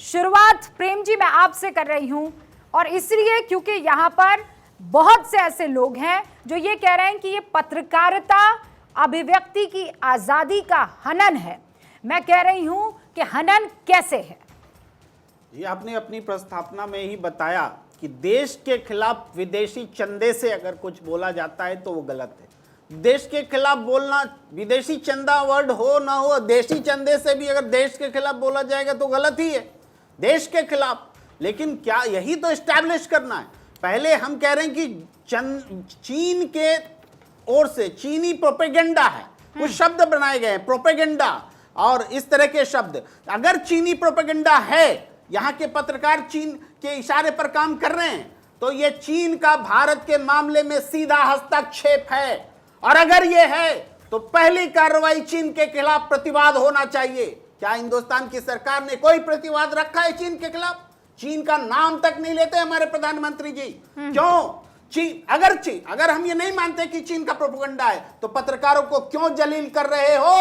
शुरुआत प्रेम जी मैं आपसे कर रही हूं और इसलिए क्योंकि यहां पर बहुत से ऐसे लोग हैं जो ये कह रहे हैं कि ये पत्रकारिता अभिव्यक्ति की आजादी का हनन है। मैं कह रही हूं कि हनन कैसे है। ये आपने अपनी प्रस्तावना में ही बताया कि देश के खिलाफ विदेशी चंदे से अगर कुछ बोला जाता है तो वो गलत है। देश के खिलाफ बोलना, विदेशी चंदा वर्ड हो ना हो, देशी चंदे से भी अगर देश के खिलाफ बोला जाएगा तो गलत ही है, देश के खिलाफ। लेकिन क्या यही तो एस्टैब्लिश करना है? पहले हम कह रहे हैं कि चीन के ओर से चीनी प्रोपेगेंडा है, कुछ शब्द बनाए गए हैं, प्रोपेगेंडा और इस तरह के शब्द। अगर चीनी प्रोपेगेंडा है, यहां के पत्रकार चीन के इशारे पर काम कर रहे हैं, तो ये चीन का भारत के मामले में सीधा हस्तक्षेप है। और अगर ये है तो पहली कार्रवाई चीन के खिलाफ प्रतिवाद होना चाहिए। क्या हिंदुस्तान की सरकार ने कोई प्रतिवाद रखा है चीन के खिलाफ? चीन का नाम तक नहीं लेते हमारे प्रधानमंत्री जी। क्यों? अगर हम ये नहीं मानते कि चीन का प्रोपेगेंडा है तो पत्रकारों को क्यों जलील कर रहे हो?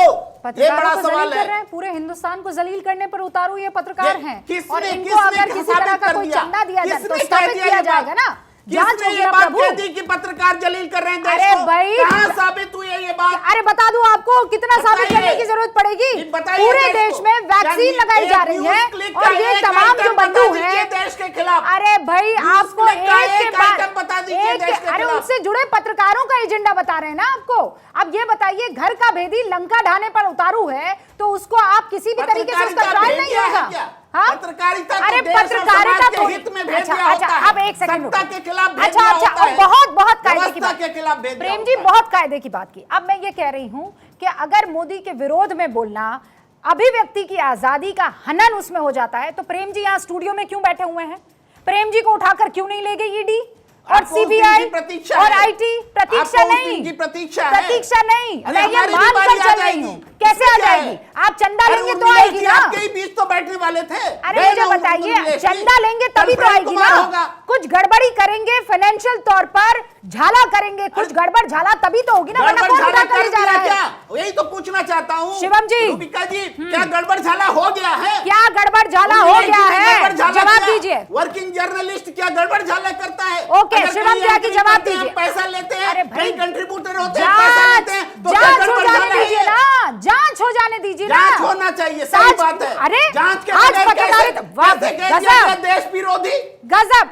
ये बड़ा सवाल है। पूरे हिंदुस्तान को जलील करने पर उतारू ये पत्रकार हैं और किसने इनको अगर किसी तरह का कोई चंदा दिया जाए तो साबित किया जाएगा ना। किसने ये बात कह दी कि पत्रकार जलील कर रहे हैं देश को? कहां साबित हुई है ये बात? अरे बता दूं आपको कितना साबित करने की जरूरत पड़ेगी? पूरे देश में वैक्सीन लगाई जा रही है और ये तमाम जो बंधु हैं देश के खिलाफ। अरे भाई आपको एक के बाद बता दीजिए देश के अरे खिलाफ। उनसे जुड़े पत्रकारों का एजेंडा बता रहे हैं ना आपको। अब ये बताइए, घर का भेदी लंका ढाने पर उतारू है तो उसको आप किसी भी तरीके से उसका ट्रायल नहीं होगा। पत्रकारिता अरे पत्रकारिता के हित में भेद दिया होता है। अब एक सेकंड सत्ता के खिलाफ भेद अच्छा दिया अच्छा होता है। बहुत कायदे की बात के खिलाफ भेद दिया प्रेम जी, होता है। बहुत कायदे की बात की। अब मैं ये कह रही हूं कि अगर मोदी के विरोध में बोलना अभिव्यक्ति की आजादी का हनन उसमें हो जाता है तो प्रेम जी यहाँ स्टूडियो में क्यों बैठे हुए हैं? प्रेम जी को उठाकर क्यों नहीं ले गई ईडी और सीबीआई और आईटी? प्रतीक्षा नहीं, प्रतीक्षा नहीं, मैं ये मान कर चल रही हूँ। कैसे आ जाएगी? आप चंदा लेंगे तो आएगी ना। आपके बीच तो बैठने वाले थे। अरे मुझे बताइए, चंदा लेंगे तभी तो आएगी ना। कुछ गड़बड़ी करेंगे फाइनेंशियल तौर पर, झाला करेंगे, कुछ गड़बड़ झाला तभी तो होगी ना, वरना कौन उठा कर ले जा रहा है? यही तो पूछना चाहता हूँ शिवम जी, रूबिका जी, क्या गड़बड़ झाला हो गया है? क्या गड़बड़ झाला हो गया है? जवाब दीजिए। वर्किंग जर्नलिस्ट क्या गड़बड़ झाला करता है? ओके शिवम जी, की जवाब दीजिए। पैसा लेते हैं, अरे भाई कंट्रीब्यूटर होते हैं, पैसा लेते हैं, तो जांच हो जाने दीजिए ना, जांच हो जाने दीजिए ना। जांच होना चाहिए, सही बात है। अरे जांच के आज बगैर पत्रकारिता देश विरोधी गजब।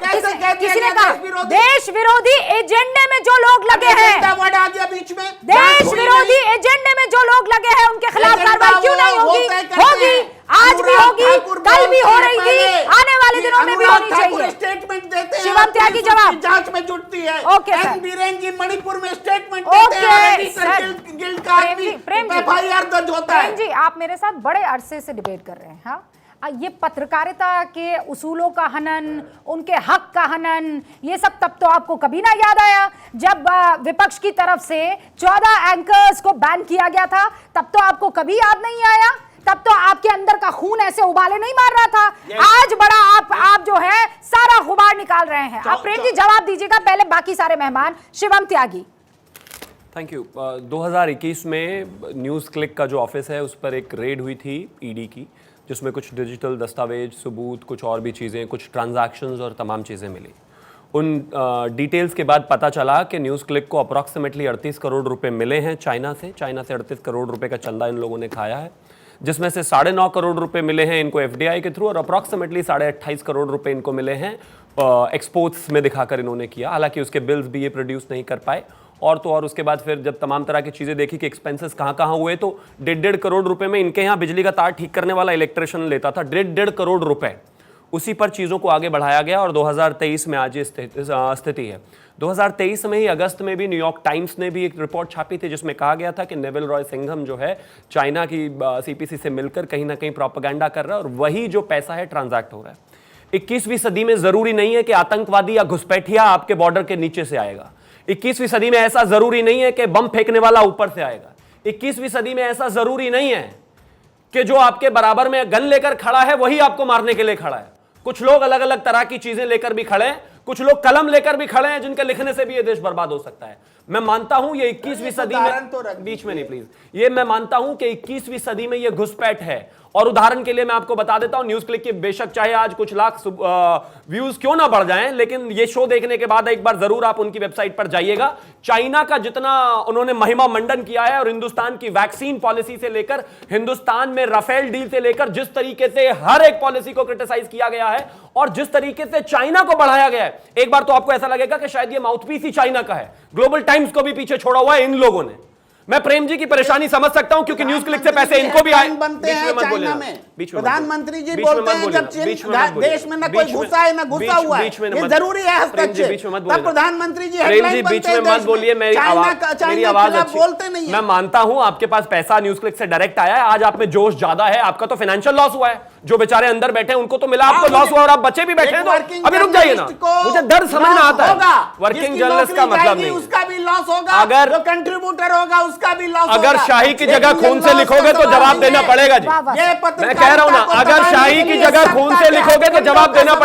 किसी ने कहा देश विरोधी एजेंडे में जो लोग लगे हैं, वर्ड आ गया बीच में, देश विरोधी एजेंडे में जो लोग लगे हैं उनके खिलाफ कार्रवाई क्यों नहीं होगी? होगी, आज भी होगी, कल भी हो रही थी, आने वाले दिनों में भी होनी चाहिए। स्टेटमेंट देते हैं, शिवम त्यागी जवाब जांच में जुटती है। Okay sir. बीरेन जी मणिपुर में स्टेटमेंट देते हैं, गिल्ड का एफआईआर दर्ज होता है। प्रेम जी, आप मेरे साथ बड़े अरसे से डिबेट कर रहे हैं। हाँ, ये पत्रकारिता के उसूलों का हनन, उनके हक का हनन, ये सब तब तो आपको कभी ना याद आया जब विपक्ष की तरफ से 14 एंकर्स को बैन किया गया था। तब तो आपको कभी याद नहीं आया, तब तो आपके अंदर का खून ऐसे उबाले नहीं मार रहा था। आज बड़ा आप जो है सारा गुबार निकाल रहे हैं। आप प्रेम जी जवाब दीजिएगा, पहले बाकी सारे मेहमान। शिवम त्यागी। Thank you. 2021 में न्यूज़ क्लिक का जो ऑफिस है उस पर एक रेड हुई थी ईडी की, जिसमें कुछ डिजिटल दस्तावेज, सबूत, कुछ और भी चीज़ें, कुछ ट्रांजैक्शंस और तमाम चीज़ें मिली। उन डिटेल्स के बाद पता चला कि न्यूज़ क्लिक को अप्रॉक्सीमेटली 38 करोड़ रुपए मिले हैं चाइना से 38 करोड़ रुपए का चंदा इन लोगों ने खाया है, जिसमें से 9.5 करोड़ रुपए मिले हैं इनको एफडीआई के थ्रू और अप्रॉक्सीमेटली 28.5 करोड़ रुपए इनको मिले हैं एक्सपोर्ट्स में दिखाकर इन्होंने किया। हालांकि उसके बिल्स भी ये प्रोड्यूस नहीं कर पाए। और तो और उसके बाद फिर जब तमाम तरह की चीज़ें देखी कि एक्सपेंसेस कहाँ हुए, तो 1.5 करोड़ रुपए में इनके यहाँ बिजली का तार ठीक करने वाला इलेक्ट्रिशियन लेता था 1.5 करोड़ रुपए। उसी पर चीज़ों को आगे बढ़ाया गया और 2023 में आज ये स्थिति है। 2023 में ही अगस्त में भी न्यूयॉर्क टाइम्स ने भी एक रिपोर्ट छापी थी जिसमें कहा गया था कि नेविल रॉय सिंघम जो है चाइना की सीपीसी से मिलकर कहीं ना कहीं प्रोपेगेंडा कर रहा है और वही जो पैसा है ट्रांजैक्ट हो रहा है। 21वीं सदी में जरूरी नहीं है कि आतंकवादी या घुसपैठिया आपके बॉर्डर के नीचे से आएगा। 21वीं सदी में ऐसा जरूरी नहीं है कि बम फेंकने वाला ऊपर से आएगा। 21वीं सदी में ऐसा जरूरी नहीं है कि जो आपके बराबर में गन लेकर खड़ा है वही आपको मारने के लिए खड़ा है। कुछ लोग अलग अलग तरह की चीजें लेकर भी खड़े हैं, कुछ लोग कलम लेकर भी खड़े हैं जिनके लिखने से भी ये देश बर्बाद हो सकता है। मैं मानता हूं ये 21वीं सदी में, बीच में नहीं प्लीज, ये मैं मानता हूं कि 21वीं सदी में ये घुसपैठ है और उदाहरण के लिए मैं आपको बता देता हूं, न्यूज क्लिक के बेशक चाहे आज कुछ लाख व्यूज क्यों ना बढ़ जाएं, लेकिन ये शो देखने के बाद एक बार जरूर आप उनकी वेबसाइट पर जाइएगा। चाइना का जितना उन्होंने महिमा मंडन किया है और हिंदुस्तान की वैक्सीन पॉलिसी से लेकर हिंदुस्तान में राफेल डील से लेकर जिस तरीके से हर एक पॉलिसी को क्रिटिसाइज किया गया है और जिस तरीके से चाइना को बढ़ाया गया है, एक बार तो आपको ऐसा लगेगा कि शायद ये माउथपीस ही चाइना का है। ग्लोबल टाइम्स को भी पीछे छोड़ा हुआ है इन लोगों ने। मैं प्रेम जी की परेशानी समझ सकता हूं क्योंकि न्यूज क्लिक से पैसे इनको भी आए। बनते हैं चाइना में, प्रधानमंत्री जी बोलते हैं जब देश में ना कोई घुसा है ना घुसा हुआ है, ये जरूरी है हस्तक्षेप। तब प्रधानमंत्री जी हेडलाइन बीच में मत बोलिए, मेरी आवाज बोलते नहीं। मैं मानता हूं आपके पास पैसा न्यूज क्लिक से डायरेक्ट आया है, आज आप में जोश ज्यादा है, आपका तो फाइनेंशियल लॉस हुआ है, जो बेचारे अंदर बैठे हैं उनको तो मिला, आपको लॉस हुआ और आप बचे भी बैठे हैं। तो अभी रुक जाइए ना, मुझे दर्द समझना आता है। वर्किंग जर्नलिस्ट का मतलब नहीं, उसका भी लॉस होगा, अगर जो कंट्रीब्यूटर होगा उसका भी लॉस होगा। अगर शाही की जगह खून से लिखोगे तो जवाब देना पड़ेगा जी। मैं कह रहा हूं ना, अगर शाही की जगह खून से लिखोगे तो जवाब देना पड़ेगा।